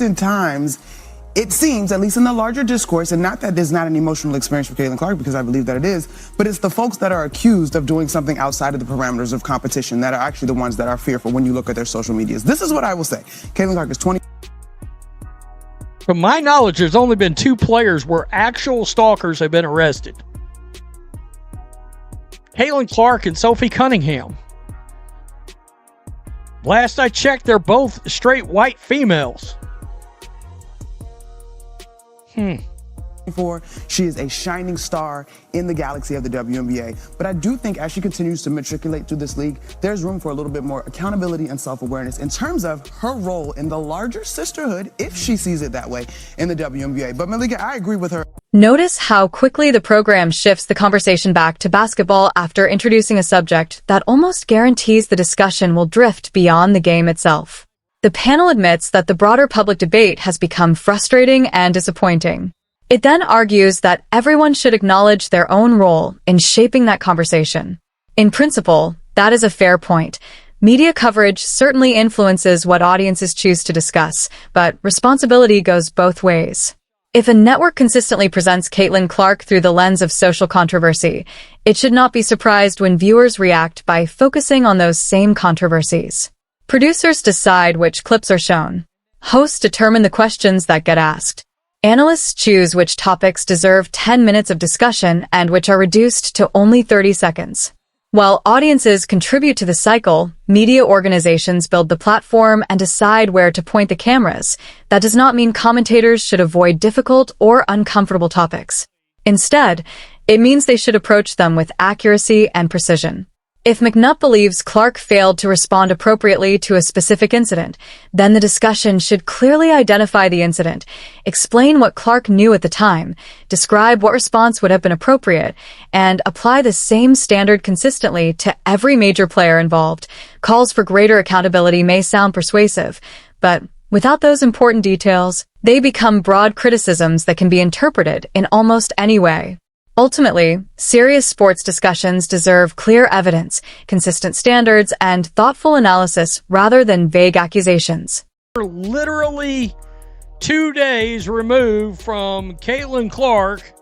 Times, it seems, at least in the larger discourse, and not that there's not an emotional experience for Caitlin Clark, because I believe that it is, but it's the folks that are accused of doing something outside of the parameters of competition that are actually the ones that are fearful when you look at their social medias. This is what I will say. Caitlin Clark is 20. From my knowledge, there's only been 2 players where actual stalkers have been arrested. Caitlin Clark and Sophie Cunningham. Last I checked, they're both straight white females. She is a shining star in the galaxy of the WNBA. But I do think as she continues to matriculate through this league, there's room for a little bit more accountability and self-awareness in terms of her role in the larger sisterhood, if she sees it that way, in the WNBA. But Malika, I agree with her. Notice how quickly the program shifts the conversation back to basketball after introducing a subject that almost guarantees the discussion will drift beyond the game itself. The panel admits that the broader public debate has become frustrating and disappointing. It then argues that everyone should acknowledge their own role in shaping that conversation. In principle, that is a fair point. Media coverage certainly influences what audiences choose to discuss, but responsibility goes both ways. If a network consistently presents Caitlin Clark through the lens of social controversy, it should not be surprised when viewers react by focusing on those same controversies. Producers decide which clips are shown. Hosts determine the questions that get asked. Analysts choose which topics deserve 10 minutes of discussion and which are reduced to only 30 seconds. While audiences contribute to the cycle, media organizations build the platform and decide where to point the cameras. That does not mean commentators should avoid difficult or uncomfortable topics. Instead, it means they should approach them with accuracy and precision. If McNutt believes Clark failed to respond appropriately to a specific incident, then the discussion should clearly identify the incident, explain what Clark knew at the time, describe what response would have been appropriate, and apply the same standard consistently to every major player involved. Calls for greater accountability may sound persuasive, but without those important details, they become broad criticisms that can be interpreted in almost any way. Ultimately, serious sports discussions deserve clear evidence, consistent standards, and thoughtful analysis rather than vague accusations. We're literally 2 days removed from Caitlin Clark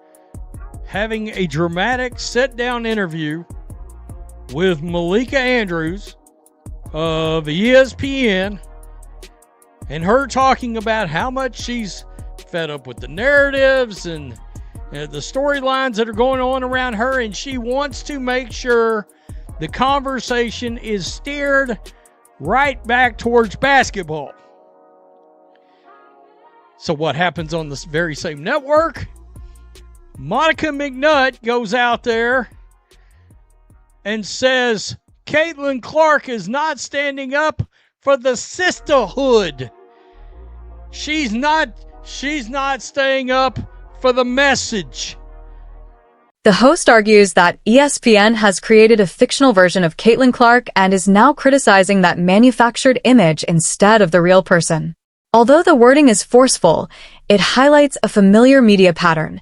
having a dramatic sit-down interview with Malika Andrews of ESPN, and her talking about how much she's fed up with the narratives and the storylines that are going on around her, and she wants to make sure the conversation is steered right back towards basketball. So what happens on this very same network? Monica McNutt goes out there and says Caitlin Clark is not standing up for the sisterhood. She's not staying up for the message. The host argues that ESPN has created a fictional version of Caitlin Clark and is now criticizing that manufactured image instead of the real person. Although the wording is forceful, it highlights a familiar media pattern,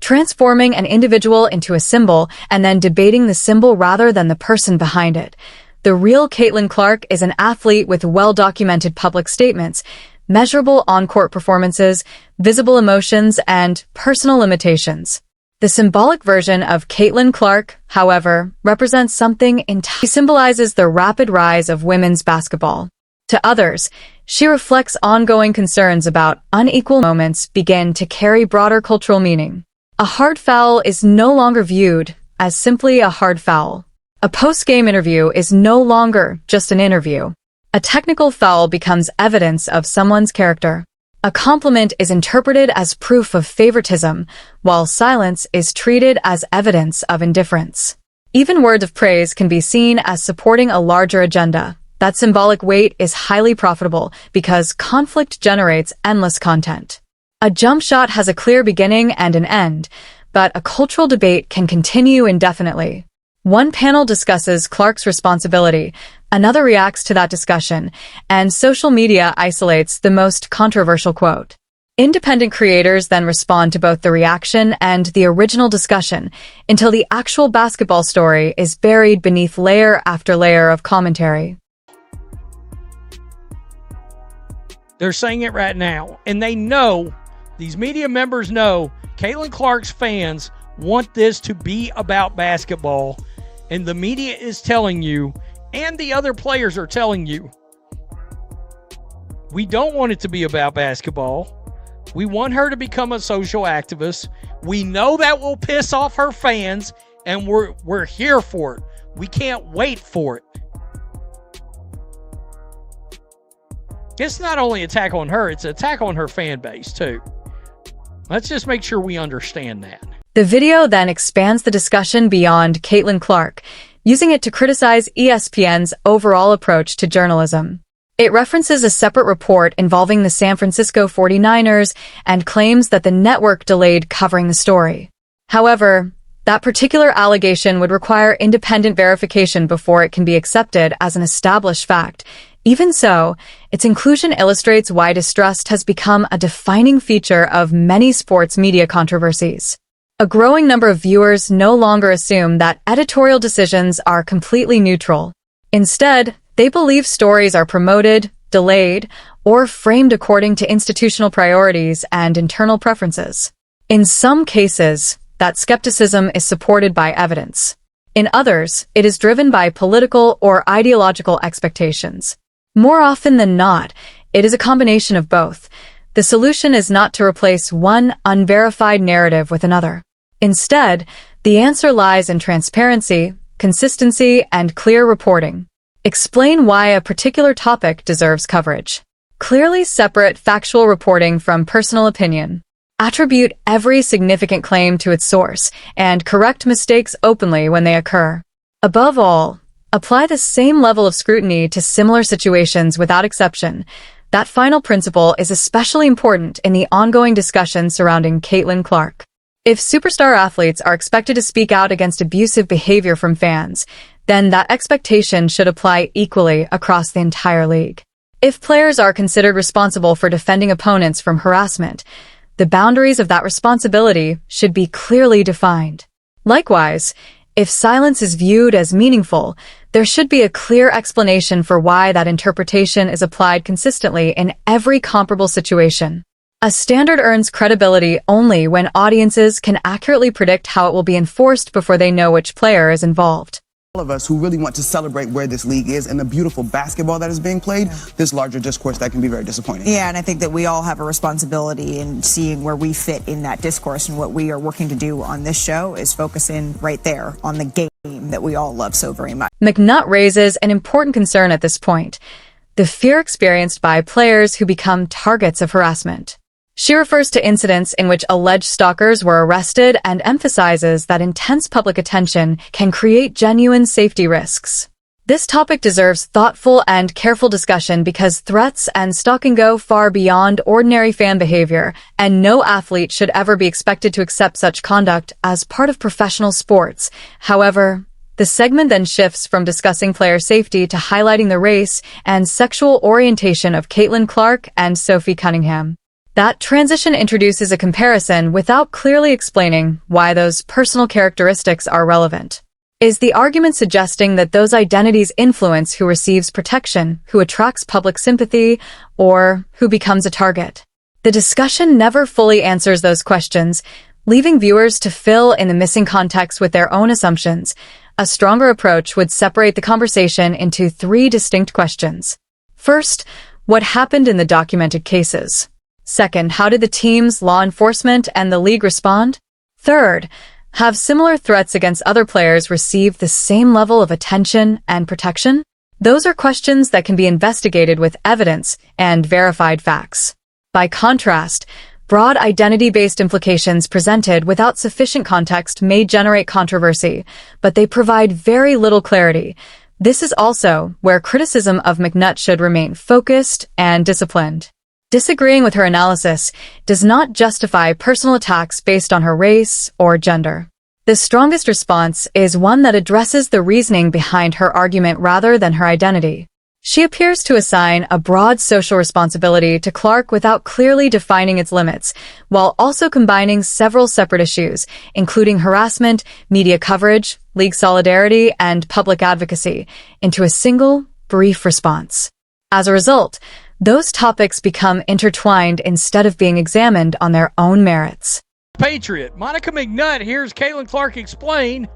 transforming an individual into a symbol and then debating the symbol rather than the person behind it. The real Caitlin Clark is an athlete with well-documented public statements, measurable on-court performances, visible emotions, and personal limitations. The symbolic version of Caitlin Clark, however, represents something entirely. She symbolizes the rapid rise of women's basketball. To others, she reflects ongoing concerns about unequal moments begin to carry broader cultural meaning. A hard foul is no longer viewed as simply a hard foul. A post-game interview is no longer just an interview. A technical foul becomes evidence of someone's character. A compliment is interpreted as proof of favoritism, while silence is treated as evidence of indifference. Even words of praise can be seen as supporting a larger agenda. That symbolic weight is highly profitable because conflict generates endless content. A jump shot has a clear beginning and an end, but a cultural debate can continue indefinitely. One panel discusses Clark's responsibility, another reacts to that discussion, and social media isolates the most controversial quote. Independent creators then respond to both the reaction and the original discussion until the actual basketball story is buried beneath layer after layer of commentary. They're saying it right now. And they know, these media members know, Caitlin Clark's fans want this to be about basketball. And the media is telling you, and the other players are telling you, we don't want it to be about basketball. We want her to become a social activist. We know that will piss off her fans, and we're here for it. We can't wait for it. It's not only an attack on her, it's an attack on her fan base, too. Let's just make sure we understand that. The video then expands the discussion beyond Caitlin Clark, using it to criticize ESPN's overall approach to journalism. It references a separate report involving the San Francisco 49ers and claims that the network delayed covering the story. However, that particular allegation would require independent verification before it can be accepted as an established fact. Even so, its inclusion illustrates why distrust has become a defining feature of many sports media controversies. A growing number of viewers no longer assume that editorial decisions are completely neutral. Instead, they believe stories are promoted, delayed, or framed according to institutional priorities and internal preferences. In some cases, that skepticism is supported by evidence. In others, it is driven by political or ideological expectations. More often than not, it is a combination of both. The solution is not to replace one unverified narrative with another. Instead, the answer lies in transparency, consistency, and clear reporting. Explain why a particular topic deserves coverage. Clearly separate factual reporting from personal opinion. Attribute every significant claim to its source, and correct mistakes openly when they occur. Above all, apply the same level of scrutiny to similar situations without exception. That final principle is especially important in the ongoing discussion surrounding Caitlin Clark. If superstar athletes are expected to speak out against abusive behavior from fans, then that expectation should apply equally across the entire league. If players are considered responsible for defending opponents from harassment, the boundaries of that responsibility should be clearly defined. Likewise, if silence is viewed as meaningful, there should be a clear explanation for why that interpretation is applied consistently in every comparable situation. A standard earns credibility only when audiences can accurately predict how it will be enforced before they know which player is involved. All of us who really want to celebrate where this league is and the beautiful basketball that is being played, this larger discourse that can be very disappointing. Yeah, and I think that we all have a responsibility in seeing where we fit in that discourse, and what we are working to do on this show is focus in right there on the game that we all love so very much. McNutt raises an important concern at this point: the fear experienced by players who become targets of harassment. She refers to incidents in which alleged stalkers were arrested and emphasizes that intense public attention can create genuine safety risks. This topic deserves thoughtful and careful discussion because threats and stalking go far beyond ordinary fan behavior, and no athlete should ever be expected to accept such conduct as part of professional sports. However, the segment then shifts from discussing player safety to highlighting the race and sexual orientation of Caitlin Clark and Sophie Cunningham. That transition introduces a comparison without clearly explaining why those personal characteristics are relevant. Is the argument suggesting that those identities influence who receives protection, who attracts public sympathy, or who becomes a target? The discussion never fully answers those questions, leaving viewers to fill in the missing context with their own assumptions. A stronger approach would separate the conversation into three distinct questions. First, what happened in the documented cases? Second, how did the teams, law enforcement, and the league respond? Third, have similar threats against other players received the same level of attention and protection? Those are questions that can be investigated with evidence and verified facts. By contrast, broad identity-based implications presented without sufficient context may generate controversy, but they provide very little clarity. This is also where criticism of McNutt should remain focused and disciplined. Disagreeing with her analysis does not justify personal attacks based on her race or gender. The strongest response is one that addresses the reasoning behind her argument rather than her identity. She appears to assign a broad social responsibility to Clark without clearly defining its limits, while also combining several separate issues, including harassment, media coverage, league solidarity, and public advocacy, into a single, brief response. As a result, those topics become intertwined instead of being examined on their own merits. Patriot Monica McNutt hears Caitlin Clark explain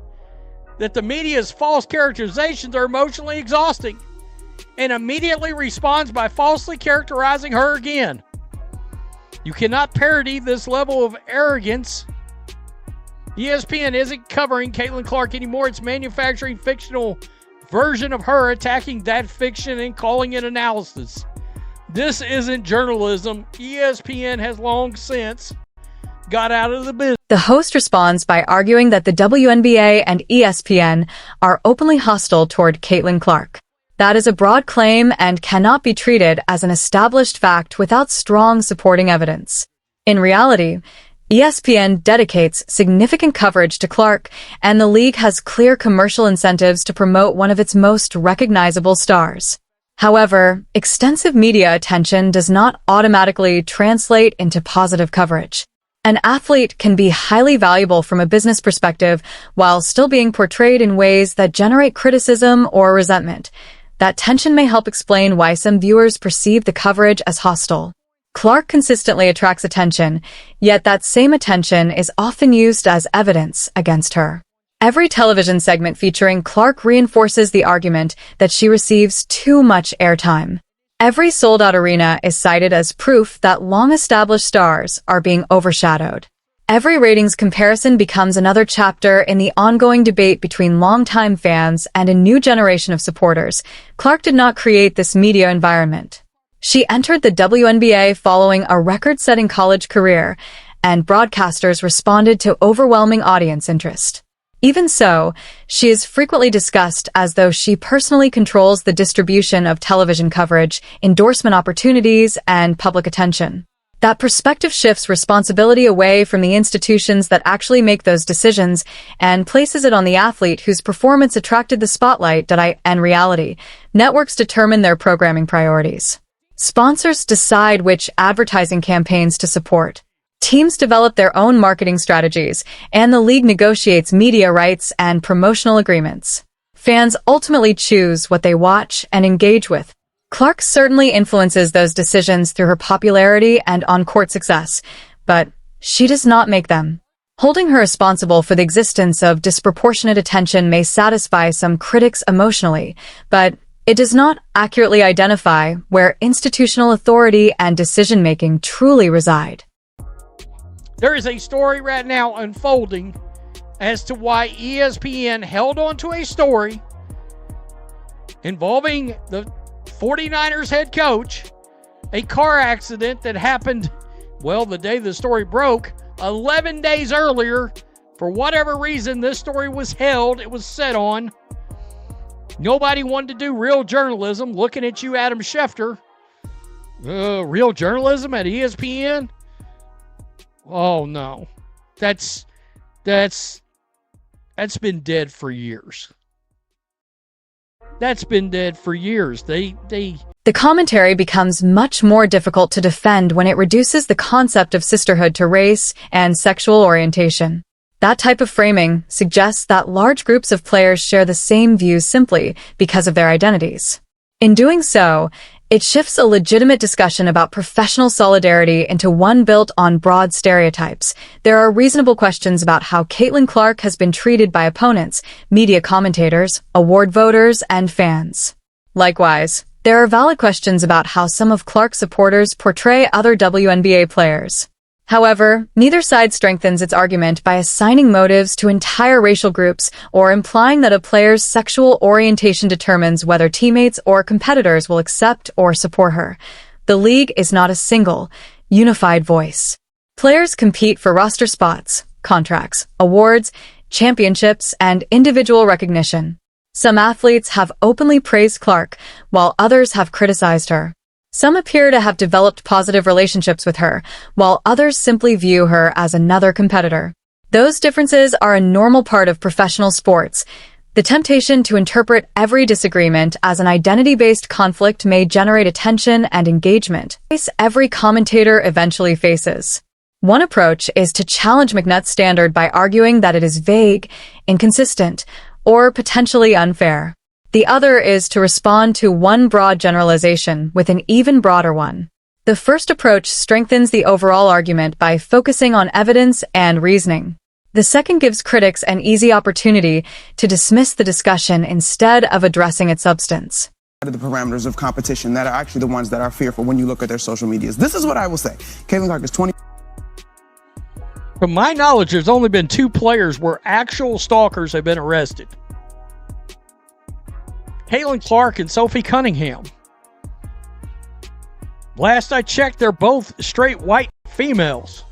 that the media's false characterizations are emotionally exhausting and immediately responds by falsely characterizing her again. You cannot parody this level of arrogance. ESPN isn't covering Caitlin Clark anymore. It's manufacturing fictional version of her attacking that fiction and calling it analysis. This isn't journalism. ESPN has long since got out of the business. The host responds by arguing that the WNBA and ESPN are openly hostile toward Caitlin Clark. That is a broad claim and cannot be treated as an established fact without strong supporting evidence. In reality, ESPN dedicates significant coverage to Clark, and the league has clear commercial incentives to promote one of its most recognizable stars. However, extensive media attention does not automatically translate into positive coverage. An athlete can be highly valuable from a business perspective while still being portrayed in ways that generate criticism or resentment. That tension may help explain why some viewers perceive the coverage as hostile. Clark consistently attracts attention, yet that same attention is often used as evidence against her. Every television segment featuring Clark reinforces the argument that she receives too much airtime. Every sold-out arena is cited as proof that long-established stars are being overshadowed. Every ratings comparison becomes another chapter in the ongoing debate between longtime fans and a new generation of supporters. Clark did not create this media environment. She entered the WNBA following a record-setting college career, and broadcasters responded to overwhelming audience interest. Even so, she is frequently discussed as though she personally controls the distribution of television coverage, endorsement opportunities, and public attention. That perspective shifts responsibility away from the institutions that actually make those decisions and places it on the athlete whose performance attracted the spotlight. In reality, networks determine their programming priorities. Sponsors decide which advertising campaigns to support. Teams develop their own marketing strategies, and the league negotiates media rights and promotional agreements. Fans ultimately choose what they watch and engage with. Clark certainly influences those decisions through her popularity and on-court success, but she does not make them. Holding her responsible for the existence of disproportionate attention may satisfy some critics emotionally, but it does not accurately identify where institutional authority and decision-making truly reside. There is a story right now unfolding as to why ESPN held on to a story involving the 49ers head coach, a car accident that happened, well, the day the story broke, 11 days earlier. For whatever reason, this story was held, it was set on. Nobody wanted to do real journalism. Looking at you, Adam Schefter. Real journalism at ESPN? Oh no, that's been dead for years. That's been dead for years. The commentary becomes much more difficult to defend when it reduces the concept of sisterhood to race and sexual orientation. That type of framing suggests that large groups of players share the same views simply because of their identities. In doing so, it shifts a legitimate discussion about professional solidarity into one built on broad stereotypes. There are reasonable questions about how Caitlin Clark has been treated by opponents, media commentators, award voters, and fans. Likewise, there are valid questions about how some of Clark's supporters portray other WNBA players. However, neither side strengthens its argument by assigning motives to entire racial groups or implying that a player's sexual orientation determines whether teammates or competitors will accept or support her. The league is not a single, unified voice. Players compete for roster spots, contracts, awards, championships, and individual recognition. Some athletes have openly praised Clark, while others have criticized her. Some appear to have developed positive relationships with her, while others simply view her as another competitor. Those differences are a normal part of professional sports. The temptation to interpret every disagreement as an identity-based conflict may generate attention and engagement, every commentator eventually faces. One approach is to challenge McNutt's standard by arguing that it is vague, inconsistent, or potentially unfair. The other is to respond to one broad generalization with an even broader one. The first approach strengthens the overall argument by focusing on evidence and reasoning. The second gives critics an easy opportunity to dismiss the discussion instead of addressing its substance. The parameters of competition that are actually the ones that are fearful when you look at their social medias. This is what I will say. Caitlin Clark is 20. From my knowledge, there's only been 2 players where actual stalkers have been arrested. Caitlin Clark and Sophie Cunningham. Last I checked, they're both straight white females.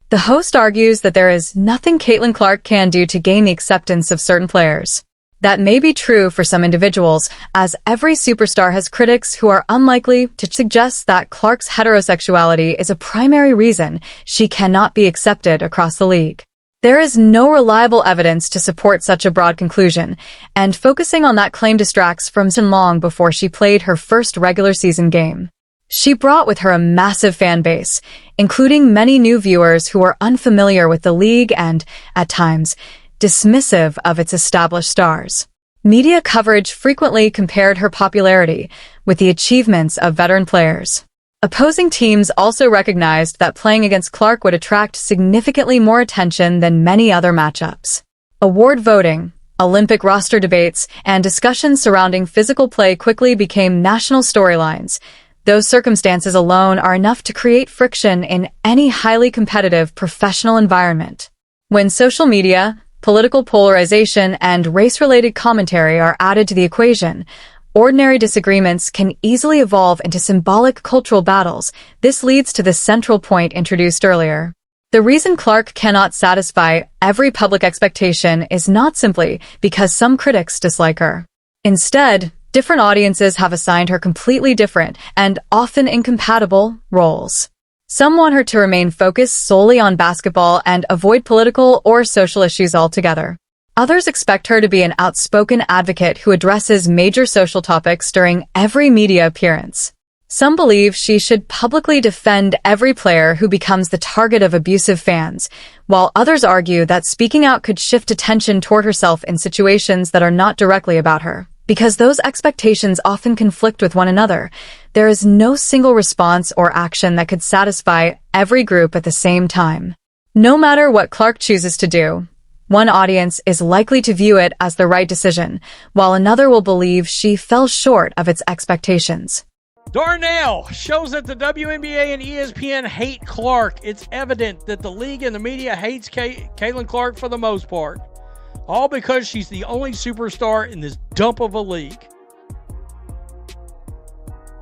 The host argues that there is nothing Caitlin Clark can do to gain the acceptance of certain players. That may be true for some individuals, as every superstar has critics who are unlikely to suggest that Clark's heterosexuality is a primary reason she cannot be accepted across the league. There is no reliable evidence to support such a broad conclusion, and focusing on that claim distracts from long before she played her first regular season game. She brought with her a massive fan base, including many new viewers who are unfamiliar with the league and, at times, dismissive of its established stars. Media coverage frequently compared her popularity with the achievements of veteran players. Opposing teams also recognized that playing against Clark would attract significantly more attention than many other matchups. Award voting, Olympic roster debates, and discussions surrounding physical play quickly became national storylines. Those circumstances alone are enough to create friction in any highly competitive professional environment. When social media, political polarization, and race-related commentary are added to the equation, ordinary disagreements can easily evolve into symbolic cultural battles. This leads to the central point introduced earlier. The reason Clark cannot satisfy every public expectation is not simply because some critics dislike her. Instead, different audiences have assigned her completely different and often incompatible roles. Some want her to remain focused solely on basketball and avoid political or social issues altogether. Others expect her to be an outspoken advocate who addresses major social topics during every media appearance. Some believe she should publicly defend every player who becomes the target of abusive fans, while others argue that speaking out could shift attention toward herself in situations that are not directly about her. Because those expectations often conflict with one another, there is no single response or action that could satisfy every group at the same time. No matter what Clark chooses to do, one audience is likely to view it as the right decision, while another will believe she fell short of its expectations. Darnell shows that the WNBA and ESPN hate Clark. It's evident that the league and the media hates Caitlin Clark for the most part. All because she's the only superstar in this dump of a league.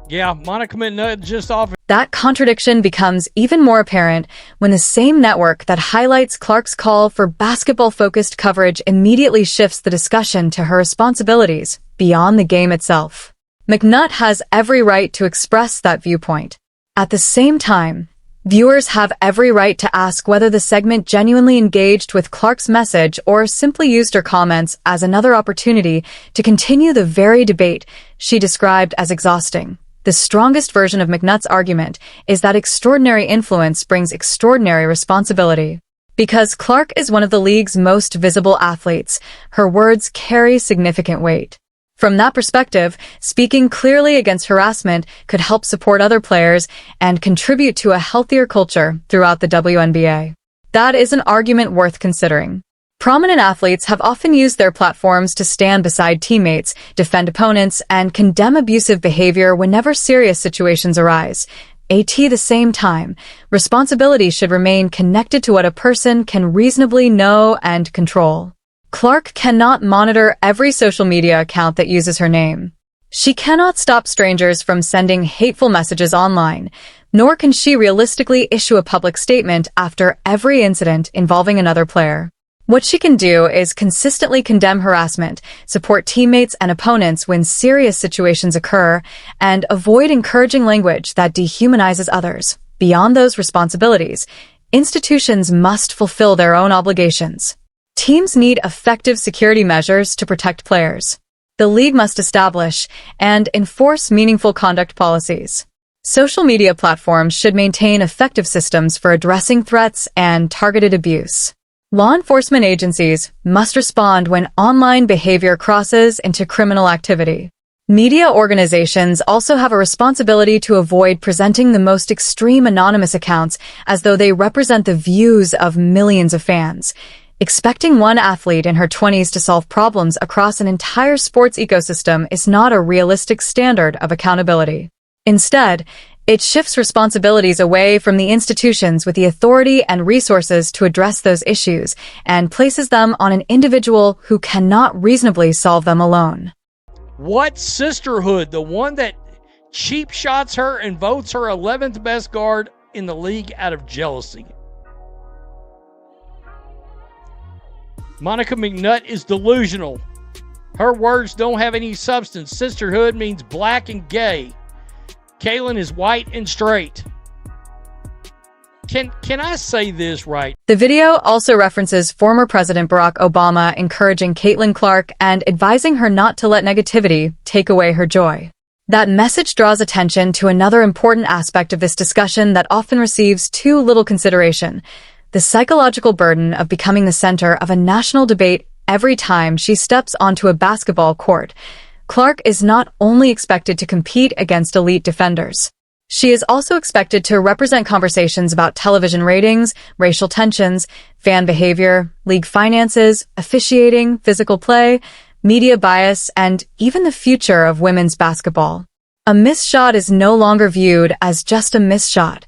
Yeah, Monica McNutt just offered. That contradiction becomes even more apparent when the same network that highlights Clark's call for basketball-focused coverage immediately shifts the discussion to her responsibilities beyond the game itself. McNutt has every right to express that viewpoint. At the same time, viewers have every right to ask whether the segment genuinely engaged with Clark's message or simply used her comments as another opportunity to continue the very debate she described as exhausting. The strongest version of McNutt's argument is that extraordinary influence brings extraordinary responsibility. Because Clark is one of the league's most visible athletes, her words carry significant weight. From that perspective, speaking clearly against harassment could help support other players and contribute to a healthier culture throughout the WNBA. That is an argument worth considering. Prominent athletes have often used their platforms to stand beside teammates, defend opponents, and condemn abusive behavior whenever serious situations arise. At the same time, responsibility should remain connected to what a person can reasonably know and control. Clark cannot monitor every social media account that uses her name. She cannot stop strangers from sending hateful messages online, nor can she realistically issue a public statement after every incident involving another player. What she can do is consistently condemn harassment, support teammates and opponents when serious situations occur, and avoid encouraging language that dehumanizes others. Beyond those responsibilities, institutions must fulfill their own obligations. Teams need effective security measures to protect players. The league must establish and enforce meaningful conduct policies. Social media platforms should maintain effective systems for addressing threats and targeted abuse. Law enforcement agencies must respond when online behavior crosses into criminal activity. Media organizations also have a responsibility to avoid presenting the most extreme anonymous accounts as though they represent the views of millions of fans. Expecting one athlete in her 20s to solve problems across an entire sports ecosystem is not a realistic standard of accountability. Instead, it shifts responsibilities away from the institutions with the authority and resources to address those issues and places them on an individual who cannot reasonably solve them alone. What sisterhood? The one that cheap shots her and votes her 11th best guard in the league out of jealousy. Monica McNutt is delusional. Her words don't have any substance. Sisterhood means black and gay. Caitlyn is white and straight. Can I say this right? The video also references former President Barack Obama encouraging Caitlin Clark and advising her not to let negativity take away her joy. That message draws attention to another important aspect of this discussion that often receives too little consideration: the psychological burden of becoming the center of a national debate every time she steps onto a basketball court. Clark is not only expected to compete against elite defenders. She is also expected to represent conversations about television ratings, racial tensions, fan behavior, league finances, officiating, physical play, media bias, and even the future of women's basketball. A missed shot is no longer viewed as just a missed shot.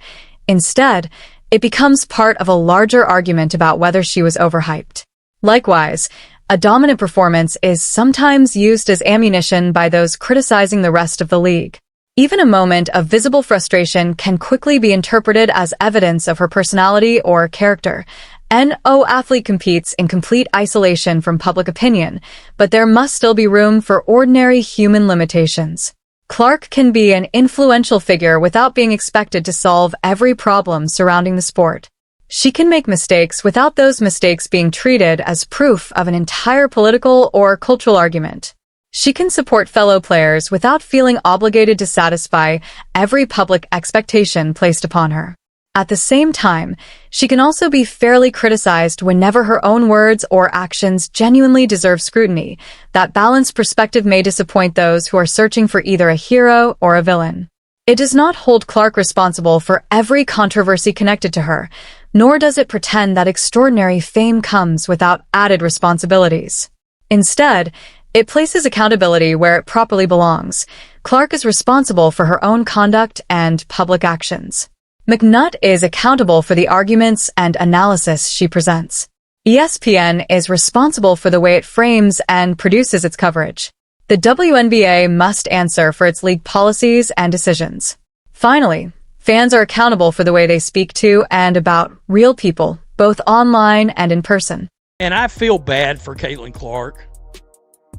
Instead, it becomes part of a larger argument about whether she was overhyped. Likewise, a dominant performance is sometimes used as ammunition by those criticizing the rest of the league. Even a moment of visible frustration can quickly be interpreted as evidence of her personality or character. No athlete competes in complete isolation from public opinion, but there must still be room for ordinary human limitations. Clark can be an influential figure without being expected to solve every problem surrounding the sport. She can make mistakes without those mistakes being treated as proof of an entire political or cultural argument. She can support fellow players without feeling obligated to satisfy every public expectation placed upon her. At the same time, she can also be fairly criticized whenever her own words or actions genuinely deserve scrutiny. That balanced perspective may disappoint those who are searching for either a hero or a villain. It does not hold Clark responsible for every controversy connected to her, nor does it pretend that extraordinary fame comes without added responsibilities. Instead, it places accountability where it properly belongs. Clark is responsible for her own conduct and public actions. McNutt is accountable for the arguments and analysis she presents. ESPN is responsible for the way it frames and produces its coverage. The WNBA must answer for its league policies and decisions. Finally, fans are accountable for the way they speak to and about real people, both online and in person. And I feel bad for Caitlin Clark,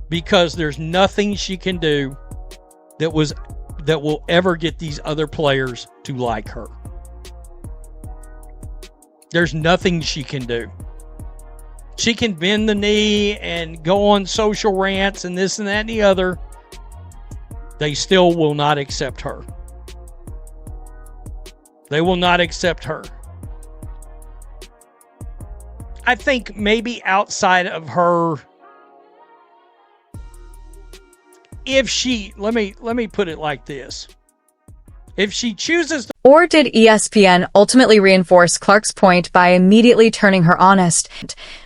because there's nothing she can do that will ever get these other players to like her. There's nothing she can do. She can bend the knee and go on social rants and this and that and the other. They still will not accept her. They will not accept her. I think maybe outside of her, if she, let me put it like this. If she chooses to... Or did ESPN ultimately reinforce Clark's point by immediately turning her honest?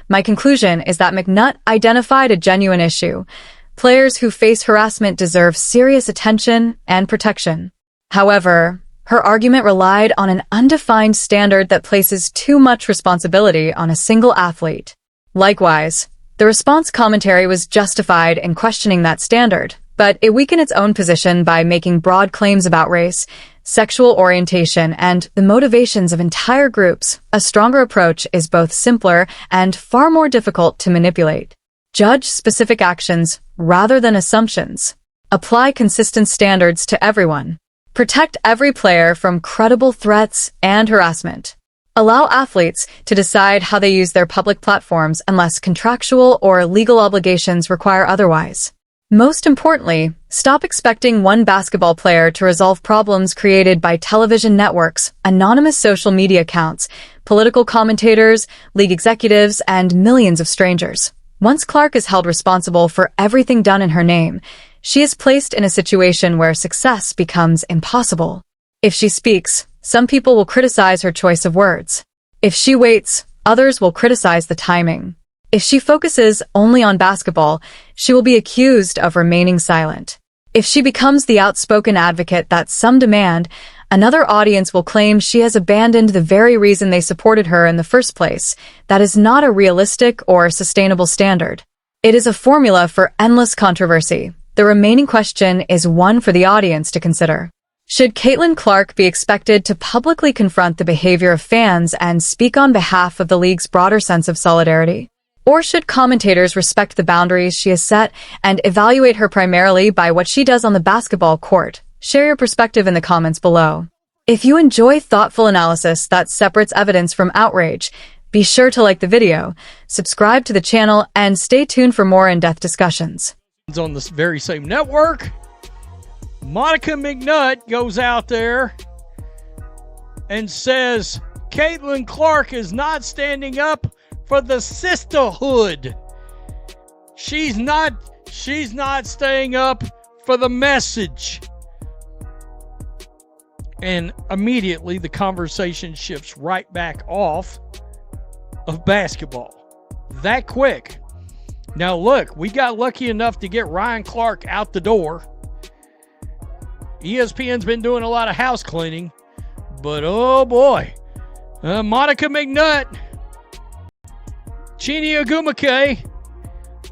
My conclusion is that McNutt identified a genuine issue. Players who face harassment deserve serious attention and protection. However, her argument relied on an undefined standard that places too much responsibility on a single athlete. Likewise, the response commentary was justified in questioning that standard, but it weakened its own position by making broad claims about race, sexual orientation, and the motivations of entire groups. A stronger approach is both simpler and far more difficult to manipulate. Judge specific actions rather than assumptions. Apply consistent standards to everyone. Protect every player from credible threats and harassment. Allow athletes to decide how they use their public platforms unless contractual or legal obligations require otherwise. Most importantly, stop expecting one basketball player to resolve problems created by television networks, anonymous social media accounts, political commentators, league executives, and millions of strangers. Once Clark is held responsible for everything done in her name, she is placed in a situation where success becomes impossible. If she speaks, some people will criticize her choice of words. If she waits, others will criticize the timing. If she focuses only on basketball, she will be accused of remaining silent. If she becomes the outspoken advocate that some demand, another audience will claim she has abandoned the very reason they supported her in the first place. That is not a realistic or sustainable standard. It is a formula for endless controversy. The remaining question is one for the audience to consider. Should Caitlin Clark be expected to publicly confront the behavior of fans and speak on behalf of the league's broader sense of solidarity? Or should commentators respect the boundaries she has set and evaluate her primarily by what she does on the basketball court? Share your perspective in the comments below. If you enjoy thoughtful analysis that separates evidence from outrage, be sure to like the video, subscribe to the channel, and stay tuned for more in-depth discussions. On this very same network, Monica McNutt goes out there and says Caitlin Clark is not standing up for the sisterhood. She's not staying up for the message. And immediately the conversation shifts right back off of basketball. That quick. Now look, we got lucky enough to get Ryan Clark out the door. ESPN's been doing a lot of house cleaning, but oh boy, Monica McNutt, Chini Agumake.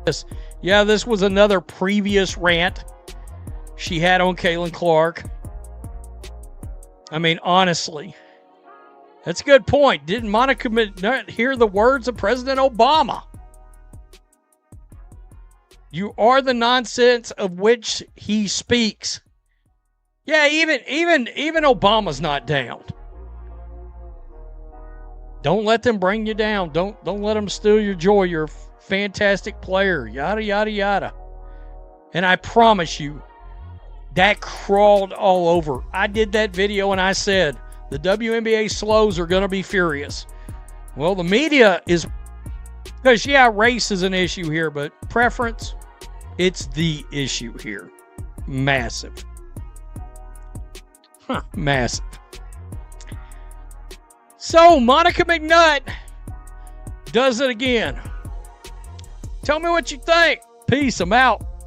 This was another previous rant she had on Caitlin Clark. I mean, honestly, that's a good point. Didn't Monica McNutt hear the words of President Obama? You are the nonsense of which he speaks. Yeah, even Obama's not down. Don't let them bring you down. Don't let them steal your joy. You're a fantastic player. Yada, yada, yada. And I promise you, that crawled all over. I did that video and I said, the WNBA slows are going to be furious. Well, the media is, because race is an issue here, but preference, it's the issue here. Massive. Massive. So, Monica McNutt does it again. Tell me what you think. Peace. I'm out.